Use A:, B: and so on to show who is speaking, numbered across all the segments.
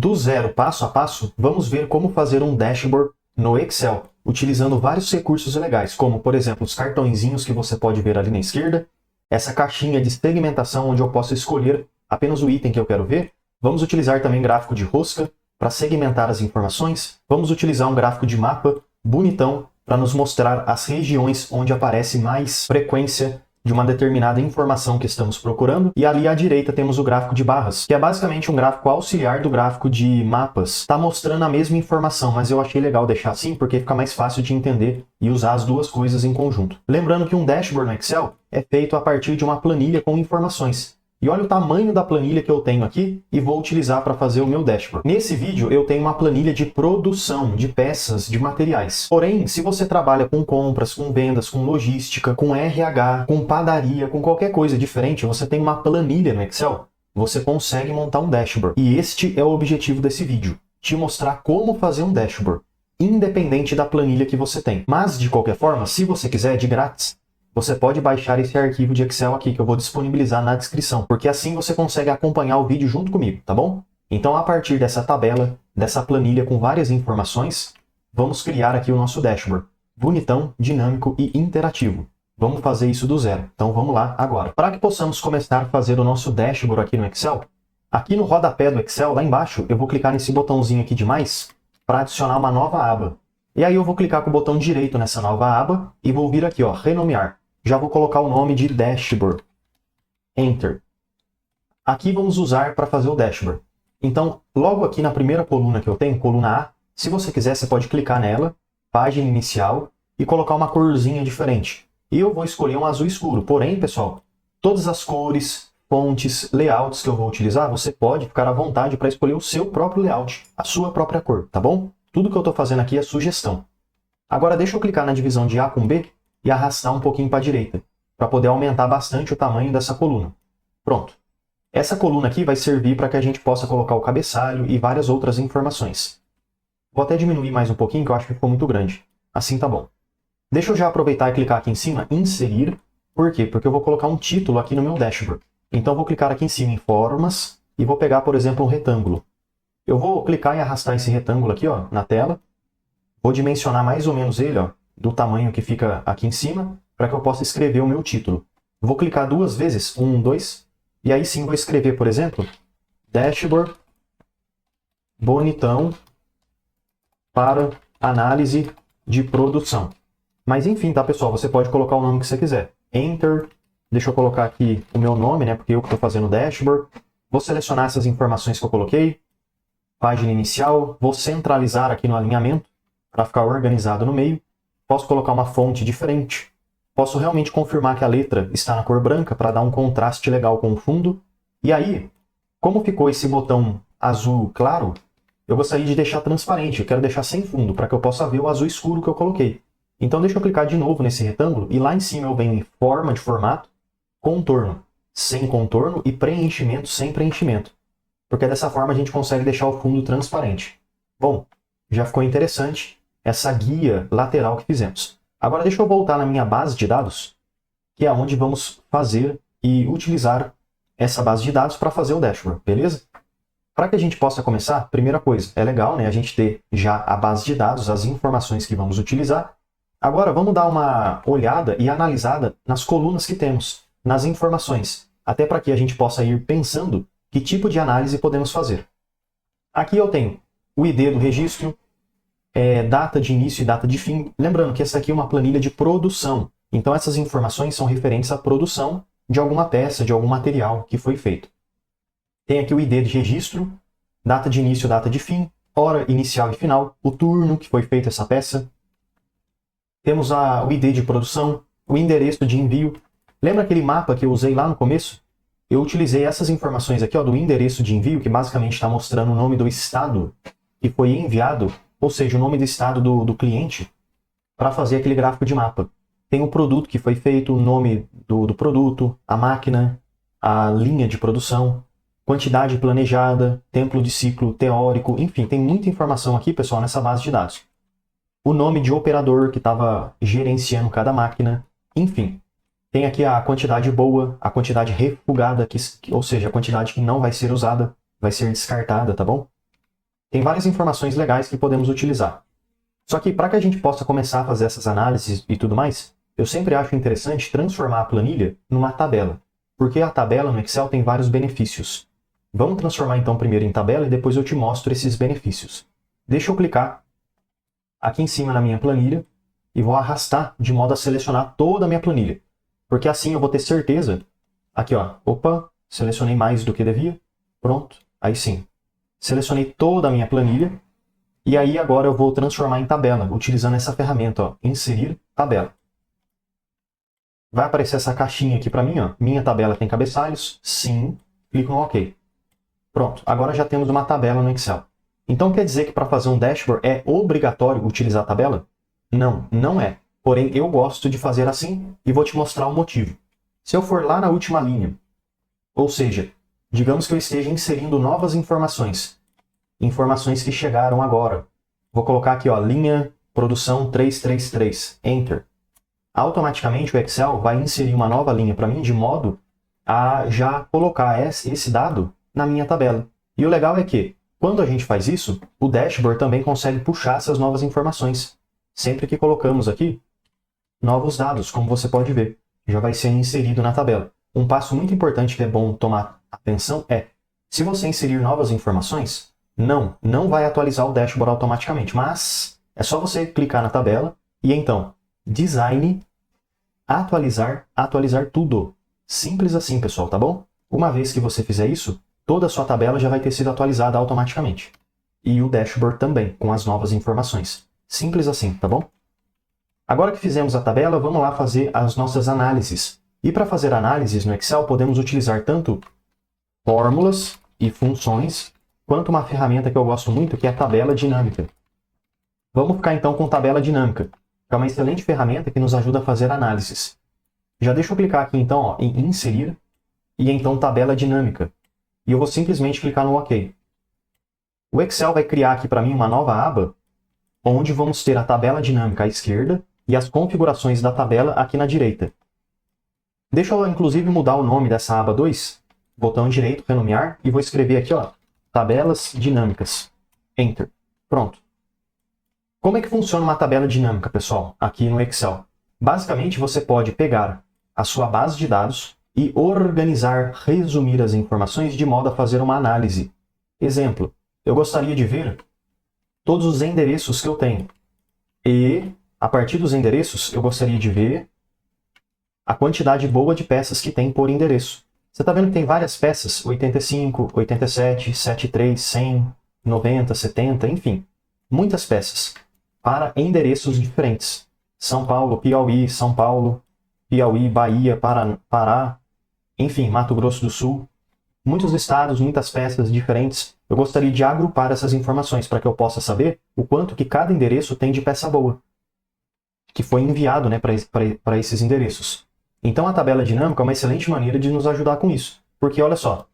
A: Do zero, passo a passo, vamos ver como fazer um dashboard no Excel, utilizando vários recursos legais, como, por exemplo, os cartõezinhos que você pode ver ali na esquerda, essa caixinha de segmentação onde eu posso escolher apenas o item que eu quero ver. Vamos utilizar também gráfico de rosca para segmentar as informações. Vamos utilizar um gráfico de mapa bonitão para nos mostrar as regiões onde aparece mais frequência de uma determinada informação que estamos procurando. E ali à direita temos o gráfico de barras, que é basicamente um gráfico auxiliar do gráfico de mapas. Está mostrando a mesma informação, mas eu achei legal deixar assim porque fica mais fácil de entender e usar as duas coisas em conjunto. Lembrando que um dashboard no Excel é feito a partir de uma planilha com informações. E olha o tamanho da planilha que eu tenho aqui e vou utilizar para fazer o meu dashboard. Nesse vídeo eu tenho uma planilha de produção de peças, de materiais. Porém, se você trabalha com compras, com vendas, com logística, com RH, com padaria, com qualquer coisa diferente, você tem uma planilha no Excel, você consegue montar um dashboard. E este é o objetivo desse vídeo, te mostrar como fazer um dashboard, independente da planilha que você tem. Mas, de qualquer forma, se você quiser, de grátis, você pode baixar esse arquivo de Excel aqui, que eu vou disponibilizar na descrição, porque assim você consegue acompanhar o vídeo junto comigo, tá bom? Então, a partir dessa tabela, dessa planilha com várias informações, vamos criar aqui o nosso dashboard. Bonitão, dinâmico e interativo. Vamos fazer isso do zero. Então, vamos lá agora. Para que possamos começar a fazer o nosso dashboard aqui no Excel, aqui no rodapé do Excel, lá embaixo, eu vou clicar nesse botãozinho aqui de mais, para adicionar uma nova aba. E aí eu vou clicar com o botão direito nessa nova aba e vou vir aqui, ó, renomear. Já vou colocar o nome de Dashboard. Enter. Aqui vamos usar para fazer o dashboard. Então, logo aqui na primeira coluna que eu tenho, coluna A, se você quiser, você pode clicar nela, página inicial, e colocar uma corzinha diferente. E eu vou escolher um azul escuro. Porém, pessoal, todas as cores, fontes, layouts que eu vou utilizar, você pode ficar à vontade para escolher o seu próprio layout, a sua própria cor, tá bom? Tudo que eu estou fazendo aqui é sugestão. Agora deixa eu clicar na divisão de A com B, e arrastar um pouquinho para a direita, para poder aumentar bastante o tamanho dessa coluna. Pronto. Essa coluna aqui vai servir para que a gente possa colocar o cabeçalho e várias outras informações. Vou até diminuir mais um pouquinho, que eu acho que ficou muito grande. Assim tá bom. Deixa eu já aproveitar e clicar aqui em cima, inserir. Por quê? Porque eu vou colocar um título aqui no meu dashboard. Então eu vou clicar aqui em cima em formas e vou pegar, por exemplo, um retângulo. Eu vou clicar e arrastar esse retângulo aqui, ó, na tela. Vou dimensionar mais ou menos ele, ó, do tamanho que fica aqui em cima, para que eu possa escrever o meu título. Vou clicar duas vezes, 1, 2, e aí sim vou escrever, por exemplo, Dashboard bonitão para análise de produção. Mas enfim, tá, pessoal? Você pode colocar o nome que você quiser. Enter. Deixa eu colocar aqui o meu nome, né? Porque eu que estou fazendo o dashboard. Vou selecionar essas informações que eu coloquei. Página inicial. Vou centralizar aqui no alinhamento, para ficar organizado no meio. Posso colocar uma fonte diferente. Posso realmente confirmar que a letra está na cor branca para dar um contraste legal com o fundo. E aí, como ficou esse botão azul claro, eu gostaria de deixar transparente. Eu quero deixar sem fundo para que eu possa ver o azul escuro que eu coloquei. Então deixa eu clicar de novo nesse retângulo e lá em cima eu venho em forma de formato, contorno sem contorno e preenchimento sem preenchimento. Porque dessa forma a gente consegue deixar o fundo transparente. Bom, já ficou interessante essa guia lateral que fizemos. Agora deixa eu voltar na minha base de dados, que é onde vamos fazer e utilizar essa base de dados para fazer o dashboard, beleza? Para que a gente possa começar, primeira coisa, é legal, né, a gente ter já a base de dados, as informações que vamos utilizar. Agora vamos dar uma olhada e analisada nas colunas que temos, nas informações, até para que a gente possa ir pensando que tipo de análise podemos fazer. Aqui eu tenho o ID do registro, data de início e data de fim. Lembrando que essa aqui é uma planilha de produção. Então essas informações são referentes à produção de alguma peça, de algum material que foi feito. Tem aqui o ID de registro, data de início, data de fim, hora inicial e final, o turno que foi feita essa peça. Temos o ID de produção, o endereço de envio. Lembra aquele mapa que eu usei lá no começo? Eu utilizei essas informações aqui, ó, do endereço de envio, que basicamente está mostrando o nome do estado que foi enviado, ou seja, o nome do estado do cliente, para fazer aquele gráfico de mapa. Tem o produto que foi feito, o nome do produto, a máquina, a linha de produção, quantidade planejada, tempo de ciclo teórico, enfim, tem muita informação aqui, pessoal, nessa base de dados. O nome de operador que estava gerenciando cada máquina, enfim. Tem aqui a quantidade boa, a quantidade refugada, ou seja, a quantidade que não vai ser usada, vai ser descartada, tá bom? Tem várias informações legais que podemos utilizar. Só que para que a gente possa começar a fazer essas análises e tudo mais, eu sempre acho interessante transformar a planilha numa tabela, porque a tabela no Excel tem vários benefícios. Vamos transformar então primeiro em tabela e depois eu te mostro esses benefícios. Deixa eu clicar aqui em cima na minha planilha e vou arrastar de modo a selecionar toda a minha planilha. Porque assim eu vou ter certeza. Aqui ó, opa, selecionei mais do que devia. Pronto, aí sim. Selecionei toda a minha planilha. E aí agora eu vou transformar em tabela, utilizando essa ferramenta, ó, inserir tabela. Vai aparecer essa caixinha aqui para mim, ó. Minha tabela tem cabeçalhos? Sim. Clico no OK. Pronto, agora já temos uma tabela no Excel. Então quer dizer que para fazer um dashboard é obrigatório utilizar a tabela? Não, não é. Porém, eu gosto de fazer assim e vou te mostrar o motivo. Se eu for lá na última linha, ou seja, digamos que eu esteja inserindo novas informações, informações que chegaram agora. Vou colocar aqui, ó, linha produção 333, Enter. Automaticamente o Excel vai inserir uma nova linha para mim, de modo a já colocar esse dado na minha tabela. E o legal é que, quando a gente faz isso, o dashboard também consegue puxar essas novas informações. Sempre que colocamos aqui novos dados, como você pode ver, já vai ser inserido na tabela. Um passo muito importante que é bom tomar atenção é, se você inserir novas informações, não vai atualizar o dashboard automaticamente, mas é só você clicar na tabela e então, design, atualizar tudo. Simples assim, pessoal, tá bom? Uma vez que você fizer isso, toda a sua tabela já vai ter sido atualizada automaticamente. E o dashboard também, com as novas informações. Simples assim, tá bom? Agora que fizemos a tabela, vamos lá fazer as nossas análises. E para fazer análises no Excel, podemos utilizar tanto fórmulas e funções, quanto uma ferramenta que eu gosto muito, que é a tabela dinâmica. Vamos ficar então com tabela dinâmica, que é uma excelente ferramenta que nos ajuda a fazer análises. Já deixa eu clicar aqui então, ó, em inserir, e então tabela dinâmica. E eu vou simplesmente clicar no OK. O Excel vai criar aqui para mim uma nova aba, onde vamos ter a tabela dinâmica à esquerda e as configurações da tabela aqui na direita. Deixa eu inclusive mudar o nome dessa aba 2, botão direito, renomear, e vou escrever aqui, ó, tabelas dinâmicas. Enter. Pronto. Como é que funciona uma tabela dinâmica, pessoal, aqui no Excel? Basicamente, você pode pegar a sua base de dados e organizar, resumir as informações de modo a fazer uma análise. Exemplo, eu gostaria de ver todos os endereços que eu tenho. E, a partir dos endereços, eu gostaria de ver a quantidade boa de peças que tem por endereço. Você está vendo que tem várias peças, 85, 87, 73, 100, 90, 70, enfim. Muitas peças para endereços diferentes. São Paulo, Piauí, São Paulo, Piauí, Bahia, Pará, enfim, Mato Grosso do Sul. Muitos estados, muitas peças diferentes. Eu gostaria de agrupar essas informações para que eu possa saber o quanto que cada endereço tem de peça boa, que foi enviado, né, para esses endereços. Então a tabela dinâmica é uma excelente maneira de nos ajudar com isso. Porque olha só,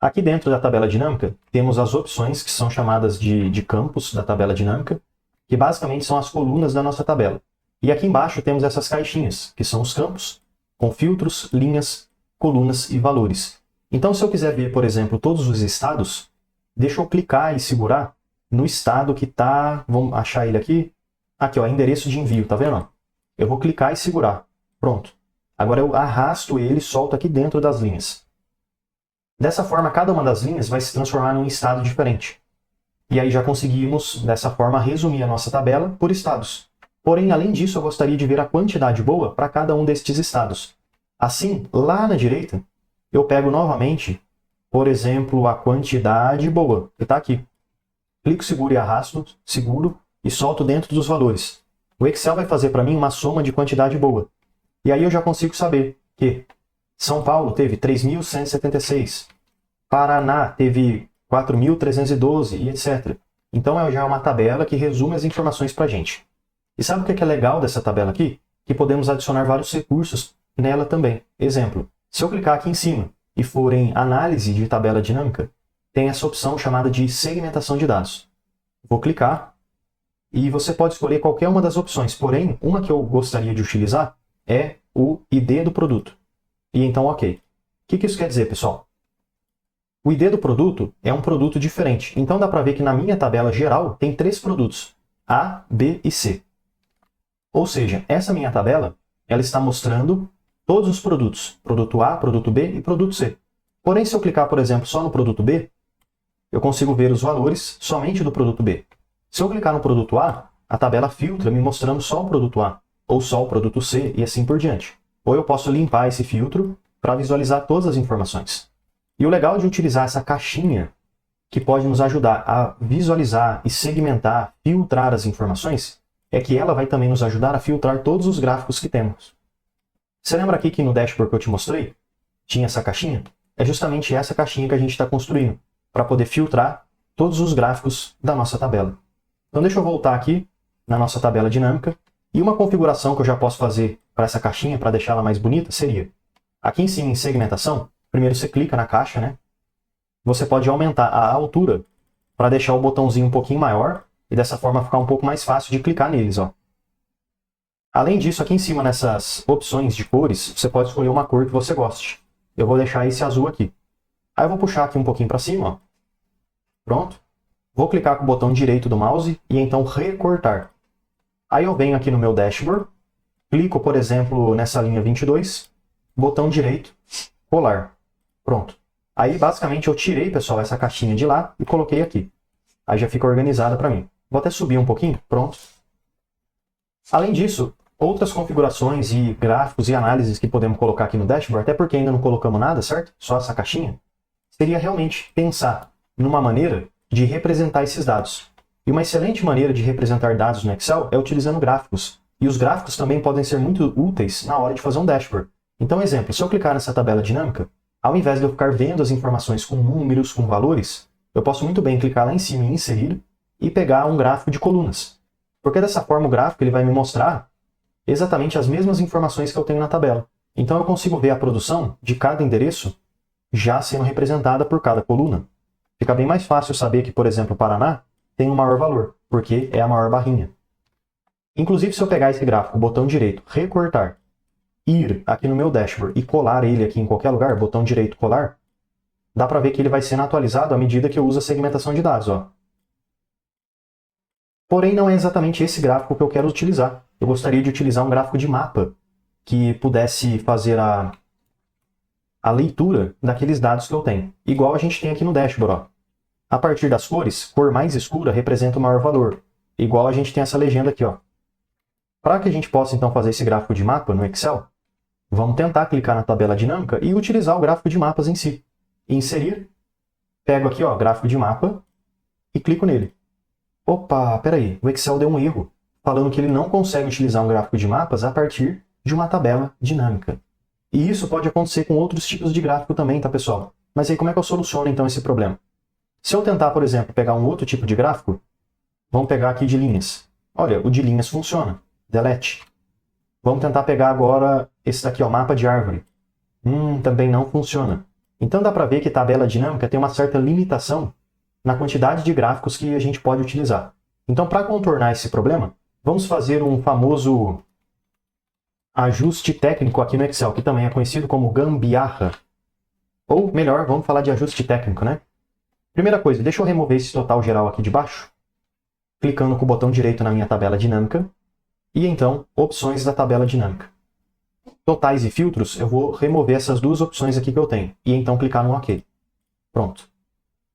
A: aqui dentro da tabela dinâmica temos as opções que são chamadas de campos da tabela dinâmica, que basicamente são as colunas da nossa tabela. E aqui embaixo temos essas caixinhas, que são os campos, com filtros, linhas, colunas e valores. Então se eu quiser ver, por exemplo, todos os estados, deixa eu clicar e segurar no estado que está, vamos achar ele aqui, aqui ó, endereço de envio, tá vendo? Eu vou clicar e segurar, pronto. Agora eu arrasto ele e solto aqui dentro das linhas. Dessa forma, cada uma das linhas vai se transformar num estado diferente. E aí já conseguimos, dessa forma, resumir a nossa tabela por estados. Porém, além disso, eu gostaria de ver a quantidade boa para cada um destes estados. Assim, lá na direita, eu pego novamente, por exemplo, a quantidade boa, que está aqui. Clico seguro e arrasto, seguro, e solto dentro dos valores. O Excel vai fazer para mim uma soma de quantidade boa. E aí eu já consigo saber que São Paulo teve 3.176, Paraná teve 4.312 e etc. Então já é uma tabela que resume as informações para a gente. E sabe o que é legal dessa tabela aqui? Que podemos adicionar vários recursos nela também. Exemplo, se eu clicar aqui em cima e for em análise de tabela dinâmica, tem essa opção chamada de segmentação de dados. Vou clicar e você pode escolher qualquer uma das opções, porém, uma que eu gostaria de utilizar é o ID do produto. E então, ok. O que isso quer dizer, pessoal? O ID do produto é um produto diferente. Então dá para ver que na minha tabela geral tem 3 produtos, A, B e C. Ou seja, essa minha tabela, ela está mostrando todos os produtos, produto A, produto B e produto C. Porém, se eu clicar, por exemplo, só no produto B, eu consigo ver os valores somente do produto B. Se eu clicar no produto A, a tabela filtra me mostrando só o produto A, ou só o produto C e assim por diante. Ou eu posso limpar esse filtro para visualizar todas as informações. E o legal de utilizar essa caixinha, que pode nos ajudar a visualizar e segmentar, filtrar as informações, é que ela vai também nos ajudar a filtrar todos os gráficos que temos. Você lembra aqui que no dashboard que eu te mostrei, tinha essa caixinha? É justamente essa caixinha que a gente está construindo, para poder filtrar todos os gráficos da nossa tabela. Então deixa eu voltar aqui na nossa tabela dinâmica, e uma configuração que eu já posso fazer para essa caixinha, para deixá-la mais bonita, seria, aqui em cima em segmentação, primeiro você clica na caixa, né? Você pode aumentar a altura para deixar o botãozinho um pouquinho maior e dessa forma ficar um pouco mais fácil de clicar neles, ó. Além disso, aqui em cima nessas opções de cores, você pode escolher uma cor que você goste. Eu vou deixar esse azul aqui. Aí eu vou puxar aqui um pouquinho para cima, ó. Pronto. Vou clicar com o botão direito do mouse e então recortar. Aí eu venho aqui no meu dashboard, clico, por exemplo, nessa linha 22, botão direito, colar. Pronto. Aí, basicamente, eu tirei, pessoal, essa caixinha de lá e coloquei aqui. Aí já fica organizada para mim. Vou até subir um pouquinho. Pronto. Além disso, outras configurações e gráficos e análises que podemos colocar aqui no dashboard, até porque ainda não colocamos nada, certo? Só essa caixinha. Seria realmente pensar numa maneira de representar esses dados. E uma excelente maneira de representar dados no Excel é utilizando gráficos. E os gráficos também podem ser muito úteis na hora de fazer um dashboard. Então, exemplo, se eu clicar nessa tabela dinâmica, ao invés de eu ficar vendo as informações com números, com valores, eu posso muito bem clicar lá em cima em inserir e pegar um gráfico de colunas. Porque dessa forma o gráfico ele vai me mostrar exatamente as mesmas informações que eu tenho na tabela. Então eu consigo ver a produção de cada endereço já sendo representada por cada coluna. Fica bem mais fácil saber que, por exemplo, o Paraná tem um maior valor, porque é a maior barrinha. Inclusive, se eu pegar esse gráfico, botão direito, recortar, ir aqui no meu dashboard e colar ele aqui em qualquer lugar, botão direito, colar, dá para ver que ele vai sendo atualizado à medida que eu uso a segmentação de dados, ó. Porém, não é exatamente esse gráfico que eu quero utilizar. Eu gostaria de utilizar um gráfico de mapa que pudesse fazer a leitura daqueles dados que eu tenho. Igual a gente tem aqui no dashboard, ó. A partir das cores, cor mais escura representa o maior valor. Igual a gente tem essa legenda aqui, ó. Para que a gente possa então fazer esse gráfico de mapa no Excel, vamos tentar clicar na tabela dinâmica e utilizar o gráfico de mapas em si. Inserir, pego aqui, ó, gráfico de mapa e clico nele. Opa, peraí, o Excel deu um erro, falando que ele não consegue utilizar um gráfico de mapas a partir de uma tabela dinâmica. E isso pode acontecer com outros tipos de gráfico também, tá, pessoal? Mas aí como é que eu soluciono então esse problema? Se eu tentar, por exemplo, pegar um outro tipo de gráfico, vamos pegar aqui de linhas. Olha, o de linhas funciona. Delete. Vamos tentar pegar agora esse daqui, ó, mapa de árvore. Também não funciona. Então dá para ver que tabela dinâmica tem uma certa limitação na quantidade de gráficos que a gente pode utilizar. Então, para contornar esse problema, vamos fazer um famoso ajuste técnico aqui no Excel, que também é conhecido como gambiarra. Ou melhor, vamos falar de ajuste técnico, né? Primeira coisa, deixa eu remover esse total geral aqui de baixo, clicando com o botão direito na minha tabela dinâmica, e então, opções da tabela dinâmica. Totais e filtros, eu vou remover essas duas opções aqui que eu tenho, e então clicar no OK. Pronto.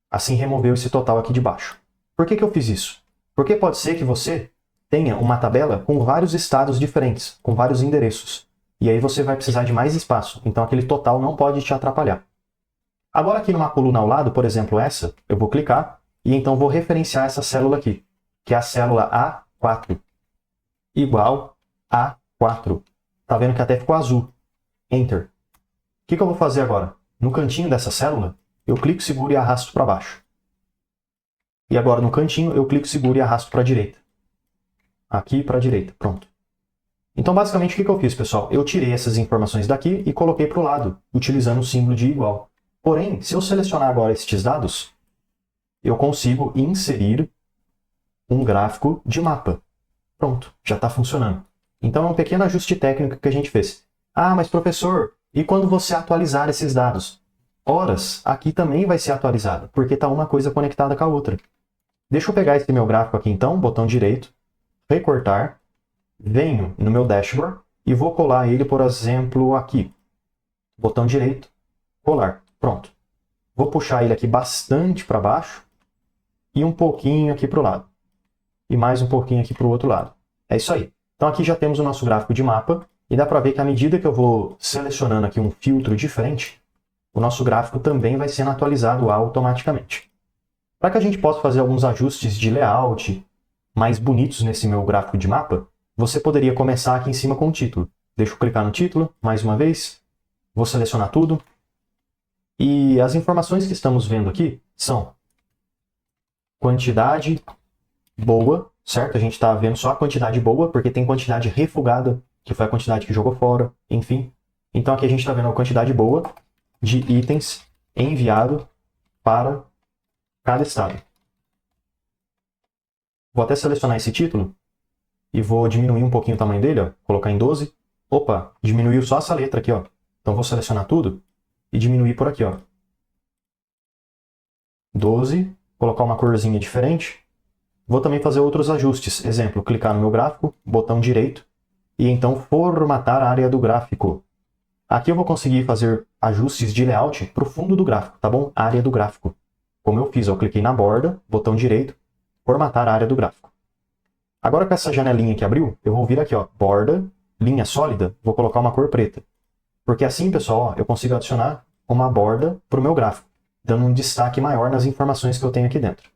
A: Assim removeu esse total aqui de baixo. Por que eu fiz isso? Porque pode ser que você tenha uma tabela com vários estados diferentes, com vários endereços. E aí você vai precisar de mais espaço, então aquele total não pode te atrapalhar. Agora aqui numa coluna ao lado, por exemplo essa, eu vou clicar e então vou referenciar essa célula aqui, que é a célula A4, igual a 4. Tá vendo que até ficou azul. Enter. O que eu vou fazer agora? No cantinho dessa célula, eu clico, seguro e arrasto para baixo. E agora no cantinho, eu clico, seguro e arrasto para a direita. Aqui para a direita. Pronto. Então, basicamente, o que eu fiz, pessoal? Eu tirei essas informações daqui e coloquei para o lado, utilizando o símbolo de igual. Porém, se eu selecionar agora estes dados, eu consigo inserir um gráfico de mapa. Pronto, já está funcionando. Então, é um pequeno ajuste técnico que a gente fez. Ah, mas professor, e quando você atualizar esses dados? horas aqui também vai ser atualizada, porque está uma coisa conectada com a outra. Deixa eu pegar esse meu gráfico aqui então, botão direito, recortar, venho no meu dashboard e vou colar ele, por exemplo, aqui. Botão direito, colar. Pronto. Vou puxar ele aqui bastante para baixo e um pouquinho aqui para o lado. E mais um pouquinho aqui para o outro lado. É isso aí. Então aqui já temos o nosso gráfico de mapa e dá para ver que à medida que eu vou selecionando aqui um filtro diferente, o nosso gráfico também vai sendo atualizado automaticamente. Para que a gente possa fazer alguns ajustes de layout mais bonitos nesse meu gráfico de mapa, você poderia começar aqui em cima com o título. Deixa eu clicar no título, mais uma vez. Vou selecionar tudo. E as informações que estamos vendo aqui são quantidade boa, certo? A gente está vendo só a quantidade boa, porque tem quantidade refugada, que foi a quantidade que jogou fora, enfim. Então aqui a gente está vendo a quantidade boa de itens enviado para cada estado. Vou até selecionar esse título e vou diminuir um pouquinho o tamanho dele, ó, colocar em 12. Opa, diminuiu só essa letra aqui, ó. Então vou selecionar tudo e diminuir por aqui, ó. 12, colocar uma corzinha diferente. Vou também fazer outros ajustes. Exemplo, clicar no meu gráfico, botão direito, e então formatar a área do gráfico. Aqui eu vou conseguir fazer ajustes de layout para o fundo do gráfico, tá bom? Área do gráfico. Como eu fiz, eu cliquei na borda, botão direito, formatar a área do gráfico. Agora com essa janelinha que abriu, eu vou vir aqui, ó, borda, linha sólida, vou colocar uma cor preta. Porque assim, pessoal, ó, eu consigo adicionar uma borda para o meu gráfico, dando um destaque maior nas informações que eu tenho aqui dentro.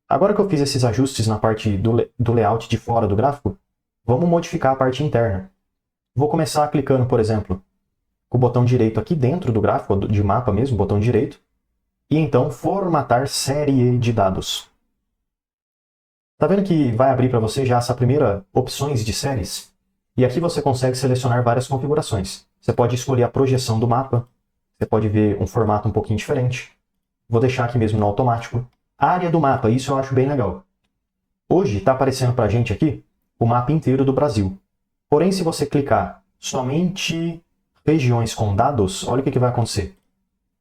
A: Agora que eu fiz esses ajustes na parte do layout de fora do gráfico, vamos modificar a parte interna. Vou começar clicando, por exemplo, com o botão direito aqui dentro do gráfico, de mapa mesmo, botão direito, e então formatar série de dados. Tá vendo que vai abrir para você já essa primeira opções de séries? E aqui você consegue selecionar várias configurações. Você pode escolher a projeção do mapa, você pode ver um formato um pouquinho diferente. Vou deixar aqui mesmo no automático. A área do mapa, isso eu acho bem legal. Hoje está aparecendo para a gente aqui o mapa inteiro do Brasil. Porém, se você clicar somente regiões com dados, olha o que vai acontecer.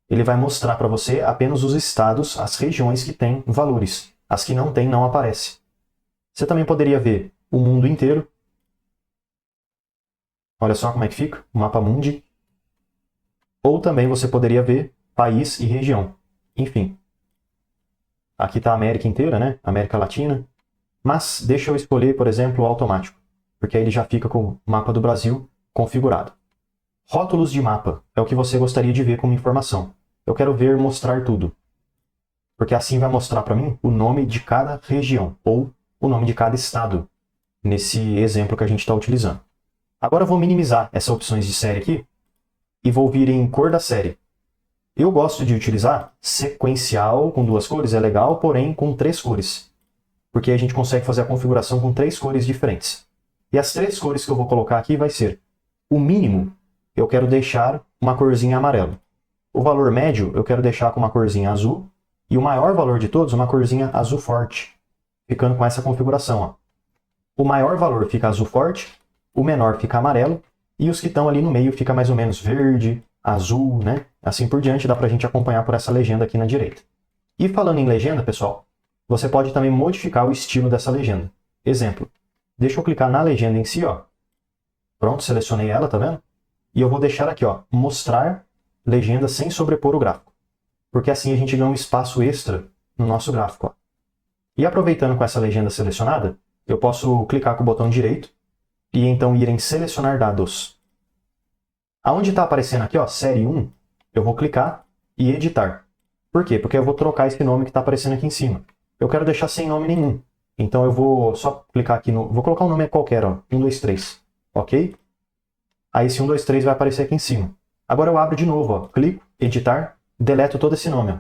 A: Ele vai mostrar para você apenas os estados, as regiões que têm valores. As que não têm, não aparece. Você também poderia ver o mundo inteiro. Olha só como é que fica, o mapa mundi. Ou também você poderia ver país e região. Enfim. Aqui está a América inteira, né? América Latina. Mas deixa eu escolher, por exemplo, o automático. Porque aí ele já fica com o mapa do Brasil configurado. Rótulos de mapa é o que você gostaria de ver como informação. Eu quero ver mostrar tudo. Porque assim vai mostrar para mim o nome de cada região. Ou o nome de cada estado. Nesse exemplo que a gente está utilizando. Agora eu vou minimizar essas opções de série aqui. E vou vir em cor da série. Eu gosto de utilizar sequencial com 2 cores, é legal, porém com 3 cores. Porque a gente consegue fazer a configuração com 3 cores diferentes. E as 3 cores que eu vou colocar aqui vai ser o mínimo, eu quero deixar uma corzinha amarela. O valor médio eu quero deixar com uma corzinha azul. E o maior valor de todos, uma corzinha azul forte. Ficando com essa configuração. Ó. O maior valor fica azul forte, o menor fica amarelo. E os que estão ali no meio fica mais ou menos verde, azul, né? Assim por diante, dá pra gente acompanhar por essa legenda aqui na direita. E falando em legenda, pessoal, você pode também modificar o estilo dessa legenda. Exemplo, deixa eu clicar na legenda em si, ó. Pronto, selecionei ela, tá vendo? E eu vou deixar aqui, ó, mostrar legenda sem sobrepor o gráfico. Porque assim a gente ganha um espaço extra no nosso gráfico, ó. E aproveitando com essa legenda selecionada, eu posso clicar com o botão direito e então ir em selecionar dados. Aonde está aparecendo aqui, ó, série 1, eu vou clicar e editar. Por quê? Porque eu vou trocar esse nome que está aparecendo aqui em cima. Eu quero deixar sem nome nenhum. Então eu vou só clicar aqui no... Vou colocar um nome qualquer, ó, 1, 2, 3. Ok? Aí esse 1, 2, 3 vai aparecer aqui em cima. Agora eu abro de novo, ó, clico, editar, deleto todo esse nome,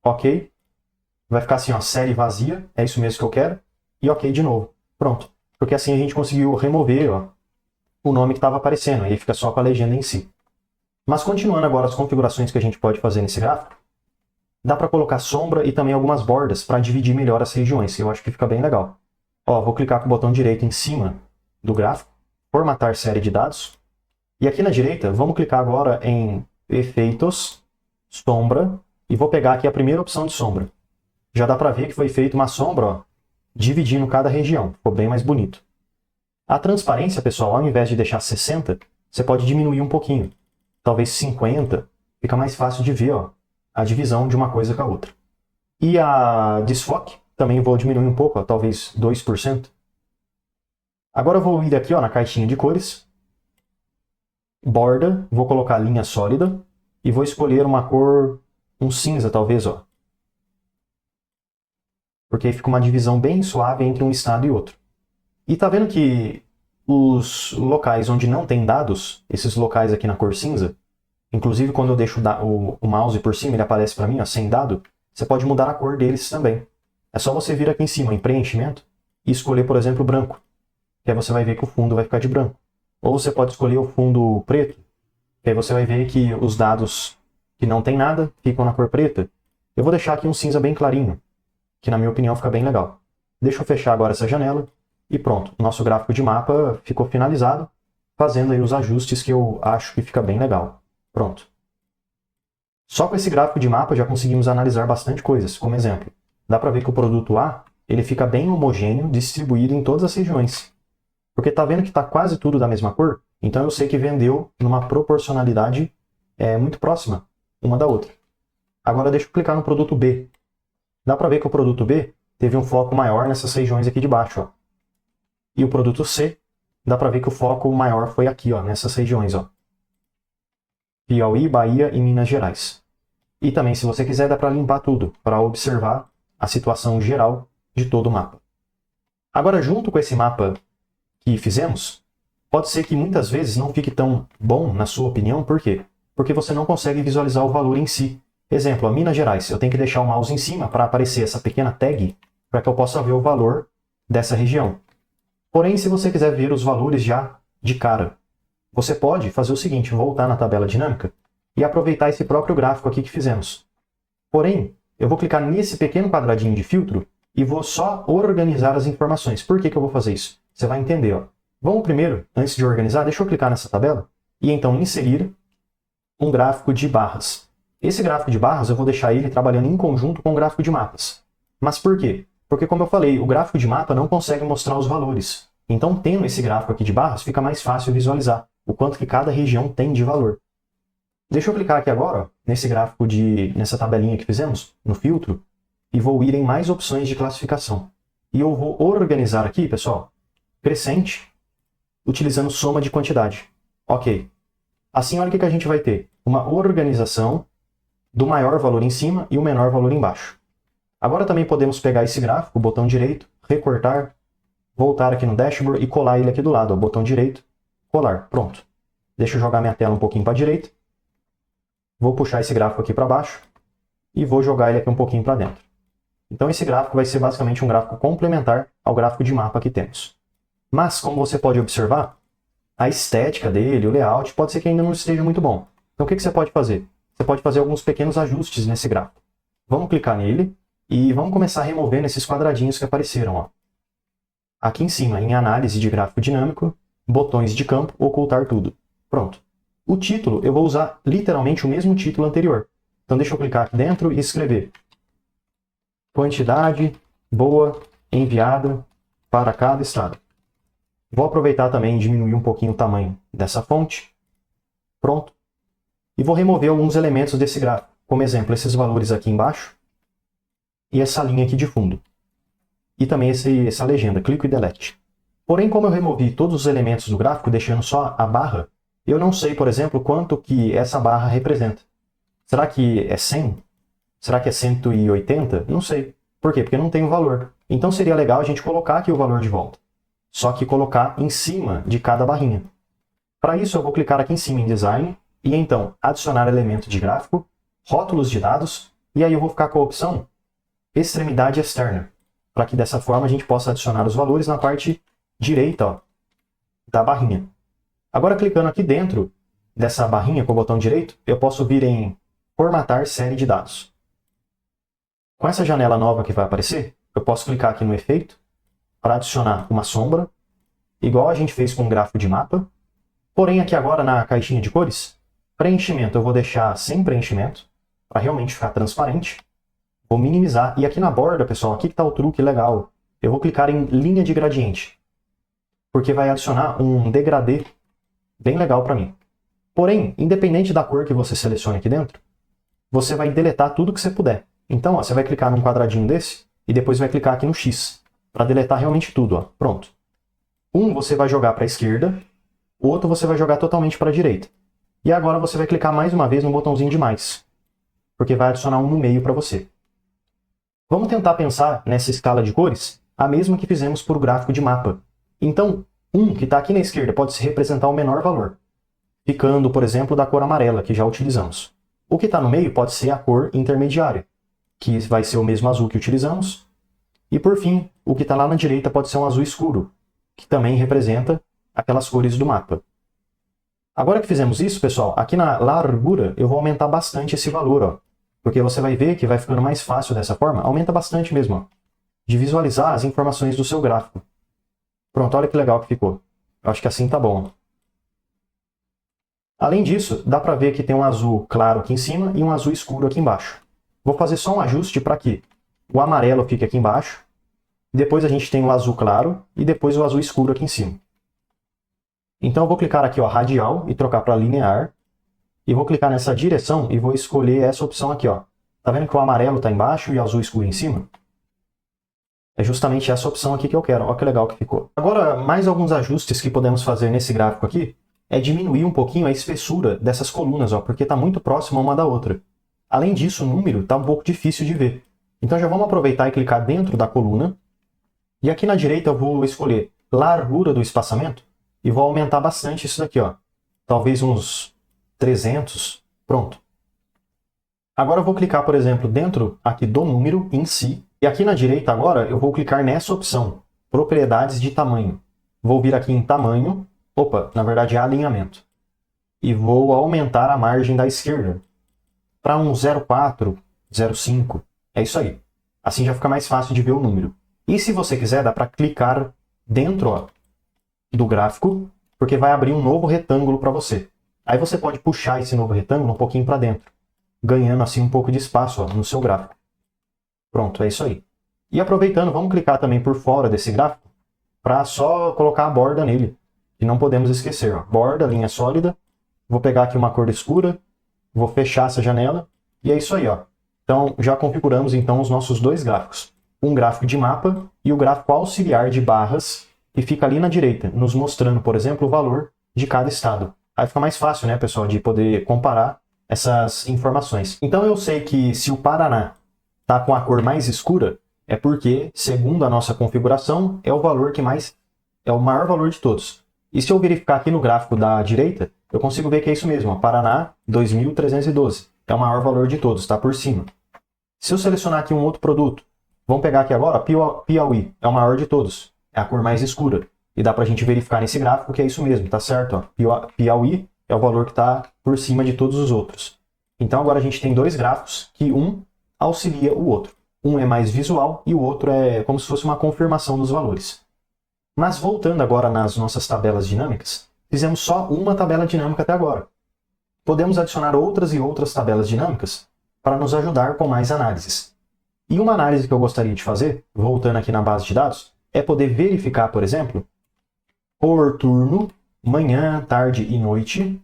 A: ó. Ok? Vai ficar assim, ó, série vazia, é isso mesmo que eu quero. E ok de novo. Pronto. Porque assim a gente conseguiu remover, ó, o nome que estava aparecendo, aí fica só com a legenda em si. Mas continuando agora as configurações que a gente pode fazer nesse gráfico, dá para colocar sombra e também algumas bordas para dividir melhor as regiões, eu acho que fica bem legal. Ó, vou clicar com o botão direito em cima do gráfico, formatar série de dados, e aqui na direita, vamos clicar agora em efeitos, sombra, e vou pegar aqui a primeira opção de sombra. Já dá para ver que foi feita uma sombra, ó, dividindo cada região. Ficou bem mais bonito. A transparência, pessoal, ao invés de deixar 60, você pode diminuir um pouquinho. Talvez 50, fica mais fácil de ver, ó, a divisão de uma coisa com a outra. E a desfoque, também vou diminuir um pouco, ó, talvez 2%. Agora eu vou ir aqui, ó, na caixinha de cores. Borda, vou colocar linha sólida e vou escolher uma cor, um cinza talvez, ó. Porque aí fica uma divisão bem suave entre um estado e outro. E tá vendo que os locais onde não tem dados, esses locais aqui na cor cinza, inclusive quando eu deixo o mouse por cima, ele aparece para mim, ó, sem dado, você pode mudar a cor deles também. É só você vir aqui em cima em preenchimento e escolher, por exemplo, branco. Que aí você vai ver que o fundo vai ficar de branco. Ou você pode escolher o fundo preto, que aí você vai ver que os dados que não tem nada ficam na cor preta. Eu vou deixar aqui um cinza bem clarinho, que na minha opinião fica bem legal. Deixa eu fechar agora essa janela e pronto. O nosso gráfico de mapa ficou finalizado, fazendo aí os ajustes que eu acho que fica bem legal. Pronto. Só com esse gráfico de mapa já conseguimos analisar bastante coisas. Como exemplo, dá para ver que o produto A ele fica bem homogêneo, distribuído em todas as regiões. Porque tá vendo que tá quase tudo da mesma cor? Então eu sei que vendeu numa proporcionalidade muito próxima uma da outra. Agora deixa eu clicar no produto B. Dá para ver que o produto B teve um foco maior nessas regiões aqui de baixo, ó. E o produto C, dá para ver que o foco maior foi aqui, ó, nessas regiões, ó. Piauí, Bahia e Minas Gerais. E também, se você quiser, dá para limpar tudo, para observar a situação geral de todo o mapa. Agora, junto com esse mapa que fizemos, pode ser que muitas vezes não fique tão bom na sua opinião. Por quê? Porque você não consegue visualizar o valor em si. Exemplo, a Minas Gerais, eu tenho que deixar o mouse em cima para aparecer essa pequena tag para que eu possa ver o valor dessa região. Porém, se você quiser ver os valores já de cara, você pode fazer o seguinte, voltar na tabela dinâmica e aproveitar esse próprio gráfico aqui que fizemos. Porém, eu vou clicar nesse pequeno quadradinho de filtro e vou só organizar as informações. Por que eu vou fazer isso? Você vai entender, ó. Vamos primeiro, antes de organizar, deixa eu clicar nessa tabela e então inserir um gráfico de barras. Esse gráfico de barras eu vou deixar ele trabalhando em conjunto com o gráfico de mapas. Mas por quê? Porque, como eu falei, o gráfico de mapa não consegue mostrar os valores. Então, tendo esse gráfico aqui de barras, fica mais fácil visualizar o quanto que cada região tem de valor. Deixa eu clicar aqui agora, ó, nesse gráfico nessa tabelinha que fizemos, no filtro, e vou ir em mais opções de classificação. E eu vou organizar aqui, pessoal, crescente, utilizando soma de quantidade. Ok. Assim, olha o que a gente vai ter. Uma organização do maior valor em cima e o menor valor embaixo. Agora também podemos pegar esse gráfico, botão direito, recortar, voltar aqui no dashboard e colar ele aqui do lado. Ó, botão direito, colar. Pronto. Deixa eu jogar minha tela um pouquinho para a direita. Vou puxar esse gráfico aqui para baixo e vou jogar ele aqui um pouquinho para dentro. Então esse gráfico vai ser basicamente um gráfico complementar ao gráfico de mapa que temos. Mas, como você pode observar, a estética dele, o layout, pode ser que ainda não esteja muito bom. Então o que você pode fazer? Você pode fazer alguns pequenos ajustes nesse gráfico. Vamos clicar nele e vamos começar removendo esses quadradinhos que apareceram. Ó. Aqui em cima, em análise de gráfico dinâmico, botões de campo, ocultar tudo. Pronto. O título, eu vou usar literalmente o mesmo título anterior. Então deixa eu clicar aqui dentro e escrever quantidade boa enviada para cada estado. Vou aproveitar também e diminuir um pouquinho o tamanho dessa fonte. Pronto. E vou remover alguns elementos desse gráfico. Como exemplo, esses valores aqui embaixo e essa linha aqui de fundo. E também essa legenda, clico e delete. Porém, como eu removi todos os elementos do gráfico, deixando só a barra, eu não sei, por exemplo, quanto que essa barra representa. Será que é 100? Será que é 180? Não sei. Por quê? Porque não tem o valor. Então seria legal a gente colocar aqui o valor de volta. Só que colocar em cima de cada barrinha. Para isso eu vou clicar aqui em cima em Design e então adicionar elemento de gráfico, rótulos de dados e aí eu vou ficar com a opção Extremidade Externa. Para que dessa forma a gente possa adicionar os valores na parte direita, ó, da barrinha. Agora clicando aqui dentro dessa barrinha com o botão direito, eu posso vir em Formatar série de dados. Com essa janela nova que vai aparecer, eu posso clicar aqui no efeito para adicionar uma sombra, igual a gente fez com o gráfico de mapa. Porém, aqui agora na caixinha de cores, preenchimento eu vou deixar sem preenchimento. para realmente ficar transparente. Vou minimizar. E aqui na borda, pessoal, aqui que está o truque legal. Eu vou clicar em linha de gradiente, porque vai adicionar um degradê bem legal para mim. Porém, independente da cor que você selecione aqui dentro, você vai deletar tudo que você puder. Então, ó, você vai clicar num quadradinho desse e depois vai clicar aqui no X para deletar realmente tudo. Ó. Pronto. Um você vai jogar para a esquerda, o outro você vai jogar totalmente para a direita. E agora você vai clicar mais uma vez no botãozinho de mais, porque vai adicionar um no meio para você. Vamos tentar pensar nessa escala de cores, a mesma que fizemos para o gráfico de mapa. Então, um que está aqui na esquerda pode se representar o menor valor, ficando, por exemplo, da cor amarela, que já utilizamos. O que está no meio pode ser a cor intermediária, que vai ser o mesmo azul que utilizamos. E, por fim, o que está lá na direita pode ser um azul escuro, que também representa aquelas cores do mapa. Agora que fizemos isso, pessoal, aqui na largura eu vou aumentar bastante esse valor, ó, porque você vai ver que vai ficando mais fácil dessa forma. Aumenta bastante mesmo, ó, de visualizar as informações do seu gráfico. Pronto, olha que legal que ficou. Eu acho que assim tá bom. Além disso, dá para ver que tem um azul claro aqui em cima e um azul escuro aqui embaixo. Vou fazer só um ajuste para que o amarelo fique aqui embaixo, depois a gente tem o azul claro e depois o azul escuro aqui em cima. Então eu vou clicar aqui, ó, radial e trocar para linear. E vou clicar nessa direção e vou escolher essa opção aqui, ó. Tá vendo que o amarelo está embaixo e o azul escuro em cima? É justamente essa opção aqui que eu quero. Olha que legal que ficou. Agora, mais alguns ajustes que podemos fazer nesse gráfico aqui é diminuir um pouquinho a espessura dessas colunas, ó, porque está muito próxima uma da outra. Além disso, o número está um pouco difícil de ver. Então já vamos aproveitar e clicar dentro da coluna. E aqui na direita eu vou escolher largura do espaçamento e vou aumentar bastante isso daqui, ó. Talvez uns 300. Pronto. Agora eu vou clicar, por exemplo, dentro aqui do número em si. E aqui na direita agora eu vou clicar nessa opção, propriedades de tamanho. Vou vir aqui em tamanho. Opa, na verdade é alinhamento. E vou aumentar a margem da esquerda para um 0,4, 0,5. É isso aí. Assim já fica mais fácil de ver o número. E se você quiser, dá para clicar dentro, ó, do gráfico, porque vai abrir um novo retângulo para você. Aí você pode puxar esse novo retângulo um pouquinho para dentro, ganhando assim um pouco de espaço, ó, no seu gráfico. Pronto, é isso aí. E aproveitando, vamos clicar também por fora desse gráfico para só colocar a borda nele. E não podemos esquecer, ó, borda, linha sólida. Vou pegar aqui uma cor escura, vou fechar essa janela e é isso aí, ó. Então já configuramos então os nossos dois gráficos. Um gráfico de mapa e o gráfico auxiliar de barras, que fica ali na direita, nos mostrando, por exemplo, o valor de cada estado. Aí fica mais fácil, né, pessoal, de poder comparar essas informações. Então eu sei que se o Paraná está com a cor mais escura, é porque, segundo a nossa configuração, é o valor que mais é o maior valor de todos. E se eu verificar aqui no gráfico da direita, eu consigo ver que é isso mesmo, ó, Paraná 2312. É o maior valor de todos, está por cima. Se eu selecionar aqui um outro produto, vamos pegar aqui agora, Piauí, é o maior de todos, é a cor mais escura. E dá para a gente verificar nesse gráfico que é isso mesmo, tá certo? Ó. Piauí é o valor que está por cima de todos os outros. Então agora a gente tem dois gráficos que um auxilia o outro. Um é mais visual e o outro é como se fosse uma confirmação dos valores. Mas voltando agora nas nossas tabelas dinâmicas, fizemos só uma tabela dinâmica até agora. Podemos adicionar outras e outras tabelas dinâmicas para nos ajudar com mais análises. E uma análise que eu gostaria de fazer, voltando aqui na base de dados, é poder verificar, por exemplo, por turno, manhã, tarde e noite,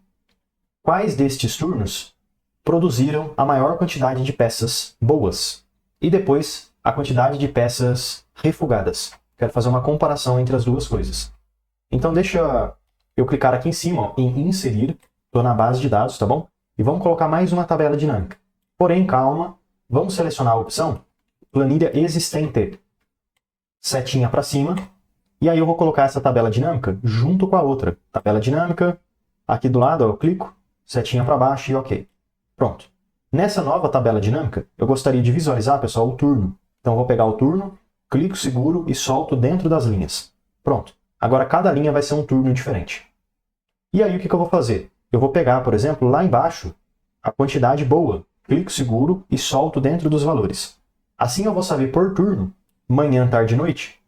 A: quais destes turnos produziram a maior quantidade de peças boas e depois a quantidade de peças refugadas. Quero fazer uma comparação entre as duas coisas. Então deixa eu clicar aqui em cima, ó, em inserir, estou na base de dados, tá bom? E vamos colocar mais uma tabela dinâmica. Porém, calma, vamos selecionar a opção planilha existente, setinha para cima, e aí eu vou colocar essa tabela dinâmica junto com a outra. Tabela dinâmica, aqui do lado, ó, eu clico, setinha para baixo e ok. Pronto. Nessa nova tabela dinâmica, eu gostaria de visualizar, pessoal, o turno. Então eu vou pegar o turno, clico seguro e solto dentro das linhas. Pronto. Agora cada linha vai ser um turno diferente. E aí o que eu vou fazer? Eu vou pegar, por exemplo, lá embaixo, a quantidade boa. Clico seguro e solto dentro dos valores. Assim eu vou saber por turno, manhã, tarde e noite,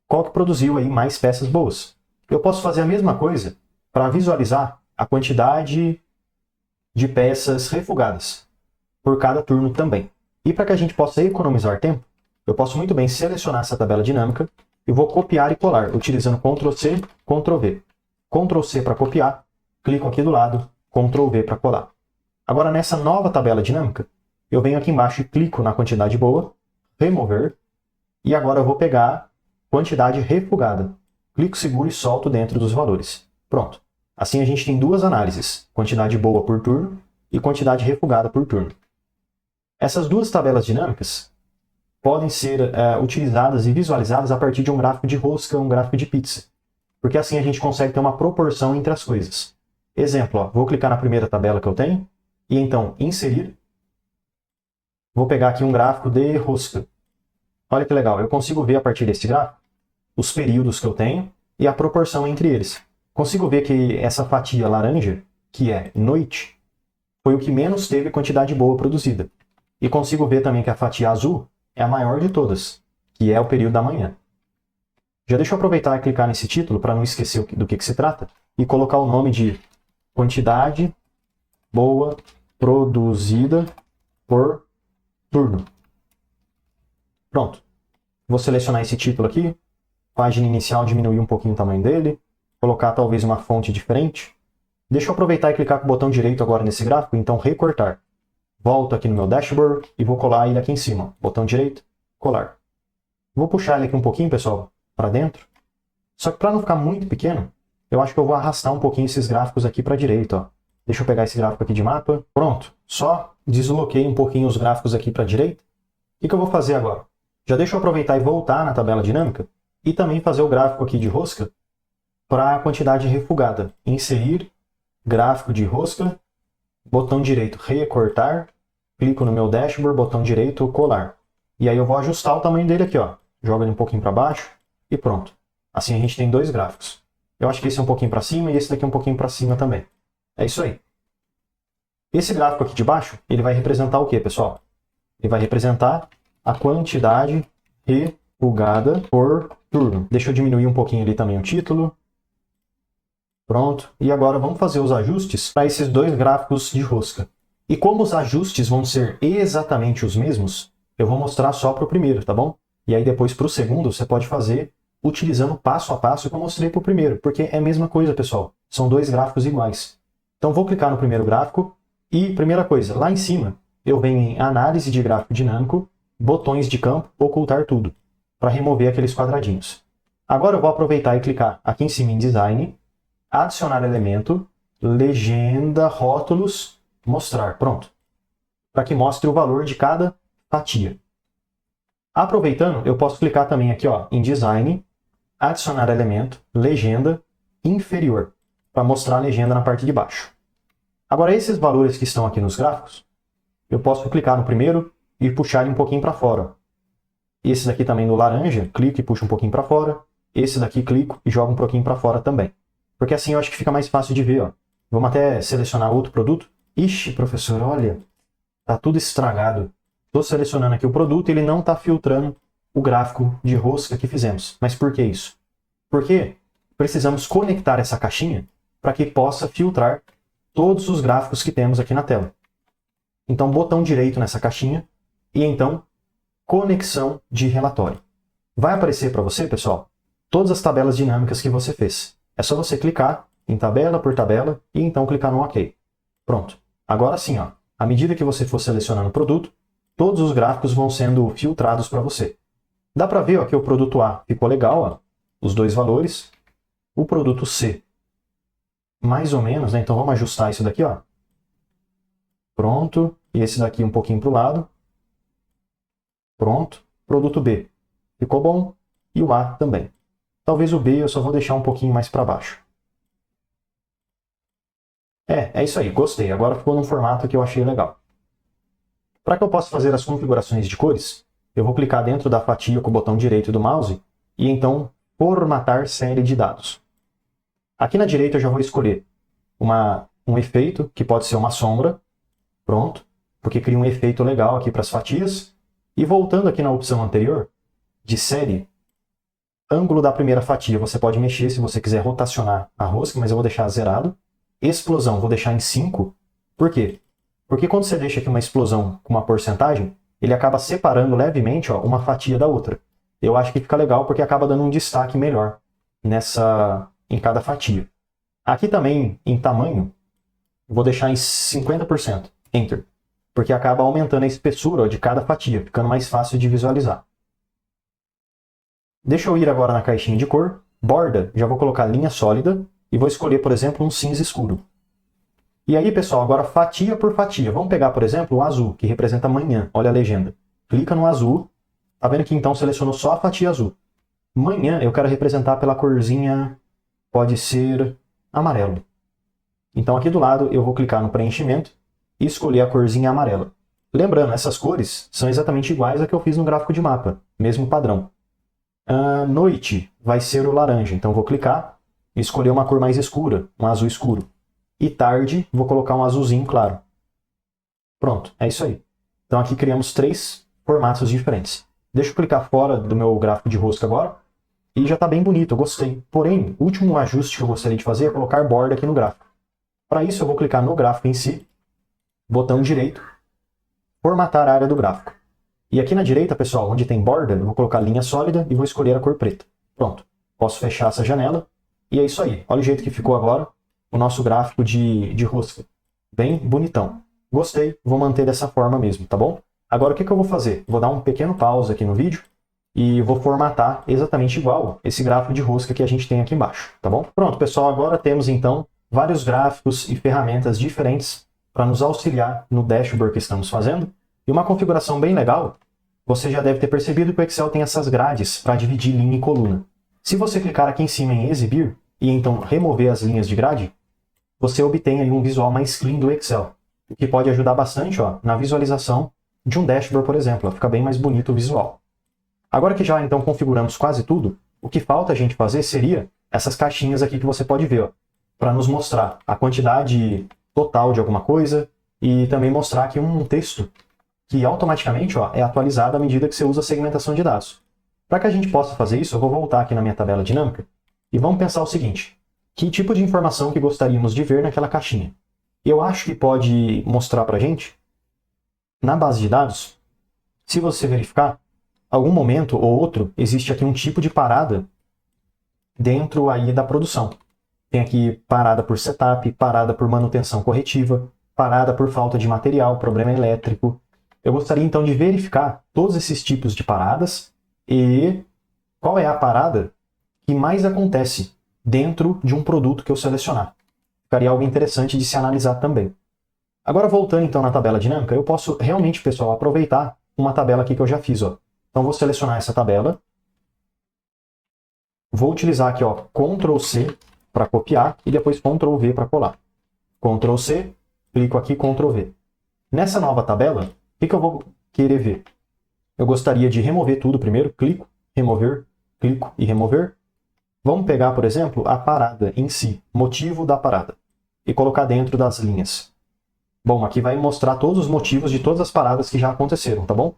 A: qual que produziu aí mais peças boas. Eu posso fazer a mesma coisa para visualizar a quantidade de peças refugadas. por cada turno também. E para que a gente possa economizar tempo, eu posso muito bem selecionar essa tabela dinâmica e vou copiar e colar, utilizando Ctrl+C, Ctrl+V. Ctrl+C para copiar, clico aqui do lado, Ctrl+V para colar. Agora, nessa nova tabela dinâmica, eu venho aqui embaixo e clico na quantidade boa, remover, e agora eu vou pegar quantidade refugada. Clico seguro e solto dentro dos valores. Pronto. Assim a gente tem duas análises, quantidade boa por turno e quantidade refugada por turno. Essas duas tabelas dinâmicas podem ser utilizadas e visualizadas a partir de um gráfico de rosca, um gráfico de pizza. Porque assim a gente consegue ter uma proporção entre as coisas. Exemplo, ó, vou clicar na primeira tabela que eu tenho, e então inserir. Vou pegar aqui um gráfico de rosca. Olha que legal, eu consigo ver a partir desse gráfico os períodos que eu tenho e a proporção entre eles. Consigo ver que essa fatia laranja, que é noite, foi o que menos teve quantidade boa produzida. E consigo ver também que a fatia azul é a maior de todas, que é o período da manhã. Já deixa eu aproveitar e clicar nesse título para não esquecer do que se trata e colocar o nome de quantidade boa produzida por turno. Pronto. Vou selecionar esse título aqui, página inicial, diminuir um pouquinho o tamanho dele, colocar talvez uma fonte diferente. Deixa eu aproveitar e clicar com o botão direito agora nesse gráfico, então recortar. Volto aqui no meu dashboard e vou colar ele aqui em cima. Botão direito, colar. Vou puxar ele aqui um pouquinho, pessoal, para dentro. Só que para não ficar muito pequeno, eu acho que eu vou arrastar um pouquinho esses gráficos aqui para a direita. Ó. Deixa eu pegar esse gráfico aqui de mapa. Pronto. Só desloquei um pouquinho os gráficos aqui para a direita. O que eu vou fazer agora? Já deixa eu aproveitar e voltar na tabela dinâmica e também fazer o gráfico aqui de rosca para a quantidade refugada. Inserir, gráfico de rosca, botão direito recortar, clico no meu dashboard, botão direito colar. E aí eu vou ajustar o tamanho dele aqui, ó. Joga ele um pouquinho para baixo e pronto. Assim a gente tem dois gráficos. Eu acho que esse é um pouquinho para cima e esse daqui é um pouquinho para cima também. É isso aí. Esse gráfico aqui de baixo, ele vai representar o que, pessoal? Ele vai representar a quantidade refugada por turno. Deixa eu diminuir um pouquinho ali também o título. Pronto. E agora vamos fazer os ajustes para esses dois gráficos de rosca. E como os ajustes vão ser exatamente os mesmos, eu vou mostrar só para o primeiro, tá bom? E aí depois para o segundo você pode fazer utilizando passo a passo que eu mostrei para o primeiro, porque é a mesma coisa, pessoal. São dois gráficos iguais. Então vou clicar no primeiro gráfico e, primeira coisa, lá em cima eu venho em Análise de Gráfico Dinâmico, Botões de Campo, Ocultar Tudo, para remover aqueles quadradinhos. Agora eu vou aproveitar e clicar aqui em cima em Design, Adicionar Elemento, Legenda, Rótulos, Mostrar. Pronto. Para que mostre o valor de cada fatia. Aproveitando, eu posso clicar também aqui ó, em Design, Adicionar Elemento, Legenda, Inferior, para mostrar a legenda na parte de baixo. Agora, esses valores que estão aqui nos gráficos, eu posso clicar no primeiro e puxar ele um pouquinho para fora. Esse daqui também no laranja, clico e puxo um pouquinho para fora. Esse daqui, clico e jogo um pouquinho para fora também. Porque assim eu acho que fica mais fácil de ver. Ó. Vamos até selecionar outro produto. Ixi, professor, olha, tá tudo estragado. Estou selecionando aqui o produto e ele não está filtrando o gráfico de rosca que fizemos. Mas por que isso? Porque precisamos conectar essa caixinha para que possa filtrar todos os gráficos que temos aqui na tela. Então, botão direito nessa caixinha e então, conexão de relatório. Vai aparecer para você, pessoal, todas as tabelas dinâmicas que você fez. É só você clicar em tabela por tabela e então clicar no OK. Pronto. Agora sim, ó, à medida que você for selecionando o produto, todos os gráficos vão sendo filtrados para você. Dá para ver ó, que o produto A ficou legal, ó, os dois valores. O produto C, mais ou menos, né? Então vamos ajustar isso daqui, ó. Pronto. E esse daqui um pouquinho para o lado. Pronto. Produto B. Ficou bom. E o A também. Talvez o B eu só vou deixar um pouquinho mais para baixo. É isso aí. Gostei. Agora ficou num formato que eu achei legal. Para que eu possa fazer as configurações de cores, eu vou clicar dentro da fatia com o botão direito do mouse e então formatar série de dados. Aqui na direita eu já vou escolher um efeito, que pode ser uma sombra. Pronto. Porque cria um efeito legal aqui para as fatias. E voltando aqui na opção anterior, de série, ângulo da primeira fatia você pode mexer se você quiser rotacionar a rosca, mas eu vou deixar zerado. Explosão vou deixar em 5. Por quê? Porque quando você deixa aqui uma explosão com uma porcentagem, ele acaba separando levemente, ó, uma fatia da outra. Eu acho que fica legal porque acaba dando um destaque melhor em cada fatia. Aqui também, em tamanho, vou deixar em 50%, Enter. Porque acaba aumentando a espessura, ó, de cada fatia, ficando mais fácil de visualizar. Deixa eu ir agora na caixinha de cor, borda, já vou colocar linha sólida e vou escolher, por exemplo, um cinza escuro. E aí, pessoal, agora fatia por fatia. Vamos pegar, por exemplo, o azul, que representa manhã. Olha a legenda. Clica no azul. Tá vendo que então selecionou só a fatia azul. Manhã eu quero representar pela corzinha, pode ser amarelo. Então aqui do lado eu vou clicar no preenchimento e escolher a corzinha amarela. Lembrando, essas cores são exatamente iguais a que eu fiz no gráfico de mapa, mesmo padrão. Noite vai ser o laranja, então vou clicar e escolher uma cor mais escura, um azul escuro. E tarde, vou colocar um azulzinho claro. Pronto, é isso aí. Então aqui criamos 3 formatos diferentes. Deixa eu clicar fora do meu gráfico de rosca agora. E já está bem bonito, eu gostei. Porém, o último ajuste que eu gostaria de fazer é colocar borda aqui no gráfico. Para isso eu vou clicar no gráfico em si, botão direito, formatar a área do gráfico. E aqui na direita, pessoal, onde tem borda, eu vou colocar linha sólida e vou escolher a cor preta. Pronto, posso fechar essa janela. E é isso aí, olha o jeito que ficou agora o nosso gráfico de rosca. Bem bonitão. Gostei, vou manter dessa forma mesmo, tá bom? Agora o que eu vou fazer? Vou dar um pequeno pause aqui no vídeo e vou formatar exatamente igual esse gráfico de rosca que a gente tem aqui embaixo, tá bom? Pronto, pessoal, agora temos então vários gráficos e ferramentas diferentes para nos auxiliar no dashboard que estamos fazendo. E uma configuração bem legal, você já deve ter percebido que o Excel tem essas grades para dividir linha e coluna. Se você clicar aqui em cima em exibir e então remover as linhas de grade, você obtém aí um visual mais clean do Excel, o que pode ajudar bastante, ó, na visualização de um dashboard, por exemplo. Fica bem mais bonito o visual. Agora que já então configuramos quase tudo, o que falta a gente fazer seria essas caixinhas aqui que você pode ver, para nos mostrar a quantidade total de alguma coisa e também mostrar aqui um texto que automaticamente, ó, é atualizado à medida que você usa a segmentação de dados. Para que a gente possa fazer isso, eu vou voltar aqui na minha tabela dinâmica e vamos pensar o seguinte: que tipo de informação que gostaríamos de ver naquela caixinha? Eu acho que pode mostrar para a gente, na base de dados, se você verificar, algum momento ou outro, existe aqui um tipo de parada dentro aí da produção. Tem aqui parada por setup, parada por manutenção corretiva, parada por falta de material, problema elétrico. Eu gostaria então de verificar todos esses tipos de paradas e qual é a parada que mais acontece dentro de um produto que eu selecionar. Ficaria algo interessante de se analisar também. Agora voltando então na tabela dinâmica, eu posso realmente, pessoal, aproveitar uma tabela aqui que eu já fiz, ó. Então vou selecionar essa tabela. Vou utilizar aqui, ó, Ctrl C para copiar e depois Ctrl V para colar. Ctrl C, clico aqui, Ctrl V. Nessa nova tabela, o que eu vou querer ver? Eu gostaria de remover tudo primeiro, clico e remover. Vamos pegar, por exemplo, a parada em si, motivo da parada, e colocar dentro das linhas. Bom, aqui vai mostrar todos os motivos de todas as paradas que já aconteceram, tá bom?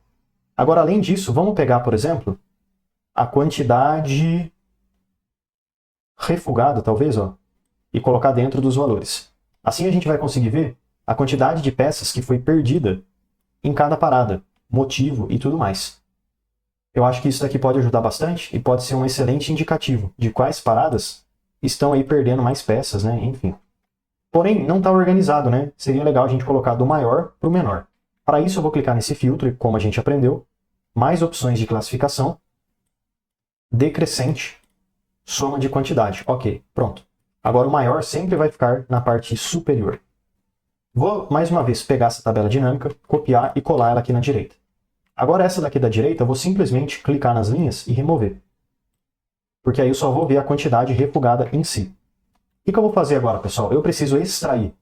A: Agora, além disso, vamos pegar, por exemplo, a quantidade refugada, talvez, ó, e colocar dentro dos valores. Assim a gente vai conseguir ver a quantidade de peças que foi perdida em cada parada, motivo e tudo mais. Eu acho que isso daqui pode ajudar bastante e pode ser um excelente indicativo de quais paradas estão aí perdendo mais peças, né? Enfim. Porém, não está organizado, né? Seria legal a gente colocar do maior para o menor. Para isso eu vou clicar nesse filtro e, como a gente aprendeu, mais opções de classificação, decrescente, soma de quantidade. Ok, pronto. Agora o maior sempre vai ficar na parte superior. Vou, mais uma vez, pegar essa tabela dinâmica, copiar e colar ela aqui na direita. Agora essa daqui da direita, eu vou simplesmente clicar nas linhas e remover. Porque aí eu só vou ver a quantidade refugada em si. O que eu vou fazer agora, pessoal? Eu preciso extrair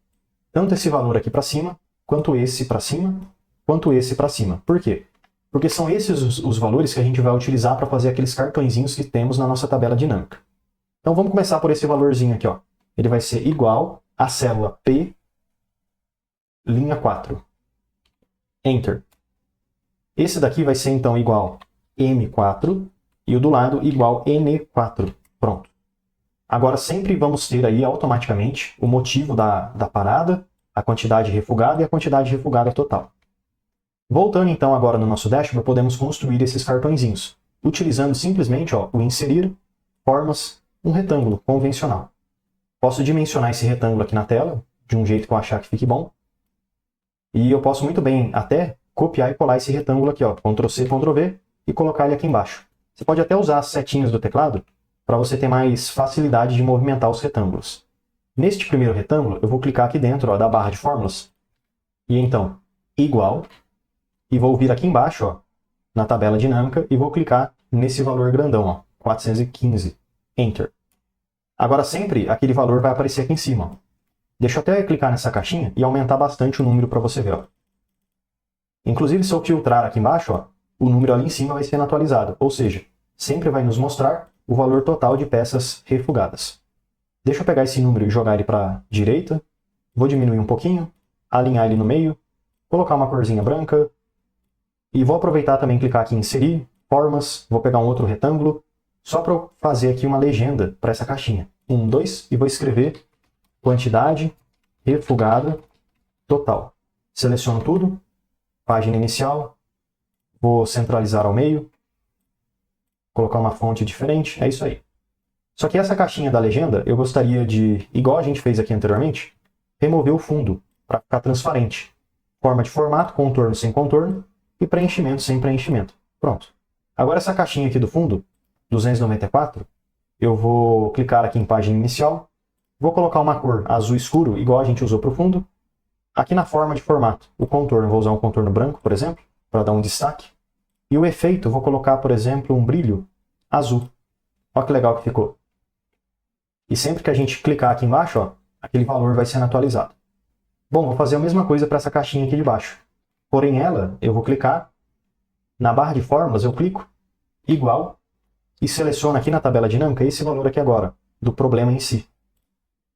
A: tanto esse valor aqui para cima, quanto esse para cima, quanto esse para cima. Por quê? Porque são esses os valores que a gente vai utilizar para fazer aqueles cartõezinhos que temos na nossa tabela dinâmica. Então vamos começar por esse valorzinho aqui, ó. Ele vai ser igual à célula P, linha 4. Enter. Esse daqui vai ser então igual M4 e o do lado igual N4. Pronto. Agora sempre vamos ter aí automaticamente o motivo da parada, a quantidade refugada e a quantidade refugada total. Voltando então agora no nosso dashboard, podemos construir esses cartõezinhos, utilizando simplesmente o inserir, formas, um retângulo convencional. Posso dimensionar esse retângulo aqui na tela, de um jeito que eu achar que fique bom. E eu posso muito bem até copiar e colar esse retângulo aqui, Ctrl+C, Ctrl+V, e colocar ele aqui embaixo. Você pode até usar as setinhas do teclado para você ter mais facilidade de movimentar os retângulos. Neste primeiro retângulo, eu vou clicar aqui dentro da barra de fórmulas, e então, igual, e vou vir aqui embaixo, na tabela dinâmica, e vou clicar nesse valor grandão, 415, Enter. Agora sempre aquele valor vai aparecer aqui em cima. Deixa eu até clicar nessa caixinha e aumentar bastante o número para você ver. Inclusive, se eu filtrar aqui embaixo, o número ali em cima vai sendo atualizado, ou seja, sempre vai nos mostrar o valor total de peças refugadas. Deixa eu pegar esse número e jogar ele para a direita, vou diminuir um pouquinho, alinhar ele no meio, colocar uma corzinha branca, e vou aproveitar também e clicar aqui em inserir, formas, vou pegar um outro retângulo, só para eu fazer aqui uma legenda para essa caixinha. 1, 2, e vou escrever quantidade refugada total. Seleciono tudo, página inicial, vou centralizar ao meio, colocar uma fonte diferente, é isso aí. Só que essa caixinha da legenda, eu gostaria de, igual a gente fez aqui anteriormente, remover o fundo para ficar transparente. Forma de formato, contorno sem contorno, e preenchimento sem preenchimento. Pronto. Agora essa caixinha aqui do fundo, 294, eu vou clicar aqui em página inicial, vou colocar uma cor azul escuro, igual a gente usou para o fundo. Aqui na forma de formato, o contorno, vou usar um contorno branco, por exemplo, para dar um destaque. E o efeito, vou colocar, por exemplo, um brilho azul. Olha que legal que ficou. E sempre que a gente clicar aqui embaixo, aquele valor vai sendo atualizado. Bom, vou fazer a mesma coisa para essa caixinha aqui de baixo. Porém, eu vou clicar, na barra de fórmulas eu clico, igual, e seleciono aqui na tabela dinâmica esse valor aqui agora, do problema em si.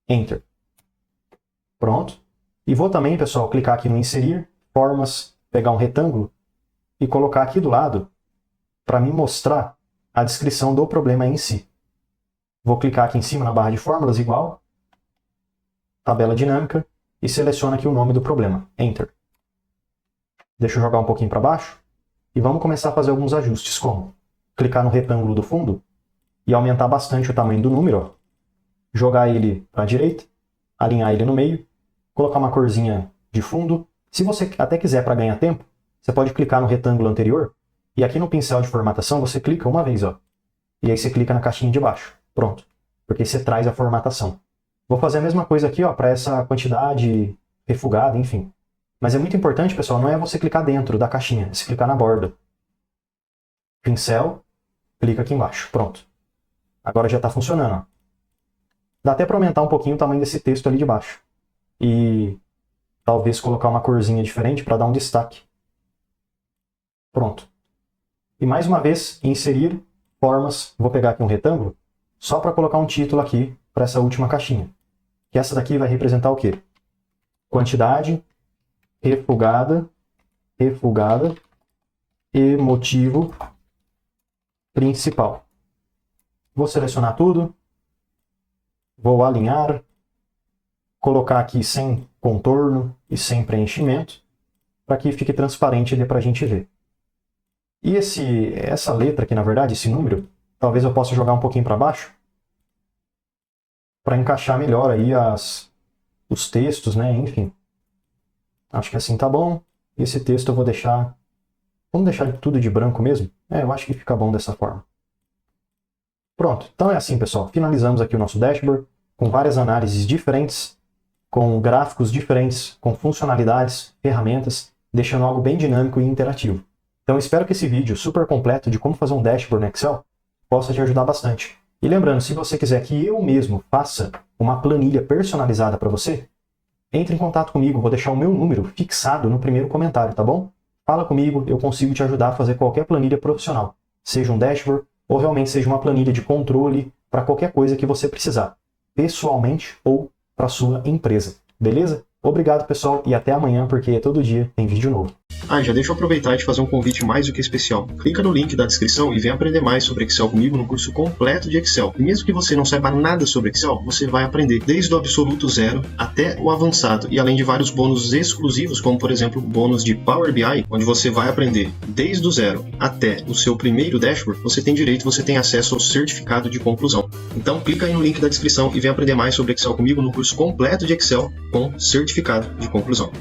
A: Enter. Pronto. E vou também, pessoal, clicar aqui no inserir, formas, pegar um retângulo, e colocar aqui do lado, para me mostrar a descrição do problema em si. Vou clicar aqui em cima na barra de fórmulas, igual, tabela dinâmica, e seleciono aqui o nome do problema. Enter. Deixa eu jogar um pouquinho para baixo e vamos começar a fazer alguns ajustes, como clicar no retângulo do fundo e aumentar bastante o tamanho do número, jogar ele para a direita, alinhar ele no meio, colocar uma corzinha de fundo. Se você até quiser para ganhar tempo, você pode clicar no retângulo anterior e aqui no pincel de formatação você clica uma vez, e aí você clica na caixinha de baixo. Pronto, porque você traz a formatação. Vou fazer a mesma coisa aqui para essa quantidade refugada, enfim. Mas é muito importante, pessoal, não é você clicar dentro da caixinha, é você clicar na borda. Pincel, clica aqui embaixo. Pronto. Agora já está funcionando. Dá até para aumentar um pouquinho o tamanho desse texto ali de baixo. E talvez colocar uma corzinha diferente para dar um destaque. Pronto. E mais uma vez, inserir formas. Vou pegar aqui um retângulo, só para colocar um título aqui para essa última caixinha. Que essa daqui vai representar o quê? Quantidade refugada e motivo principal. Vou selecionar tudo, vou alinhar, colocar aqui sem contorno e sem preenchimento, para que fique transparente ali para a gente ver. E essa letra aqui, na verdade, esse número, talvez eu possa jogar um pouquinho para baixo, para encaixar melhor aí os textos, né? Enfim. Acho que assim tá bom. Esse texto eu vou deixar... Vamos deixar tudo de branco mesmo? Eu acho que fica bom dessa forma. Pronto. Então é assim, pessoal. Finalizamos aqui o nosso dashboard, com várias análises diferentes, com gráficos diferentes, com funcionalidades, ferramentas, deixando algo bem dinâmico e interativo. Então espero que esse vídeo super completo de como fazer um dashboard no Excel possa te ajudar bastante. E lembrando, se você quiser que eu mesmo faça uma planilha personalizada para você, entre em contato comigo, vou deixar o meu número fixado no primeiro comentário, tá bom? Fala comigo, eu consigo te ajudar a fazer qualquer planilha profissional, seja um dashboard ou realmente seja uma planilha de controle para qualquer coisa que você precisar, pessoalmente ou para sua empresa, beleza? Obrigado, pessoal, e até amanhã, porque todo dia tem vídeo novo.
B: Já deixa eu aproveitar e te fazer um convite mais do que especial. Clica no link da descrição e vem aprender mais sobre Excel comigo no curso completo de Excel. E mesmo que você não saiba nada sobre Excel, você vai aprender desde o absoluto zero até o avançado. E além de vários bônus exclusivos, como por exemplo o bônus de Power BI, onde você vai aprender desde o zero até o seu primeiro dashboard, você tem acesso ao certificado de conclusão. Então clica aí no link da descrição e vem aprender mais sobre Excel comigo no curso completo de Excel com certificado de conclusão.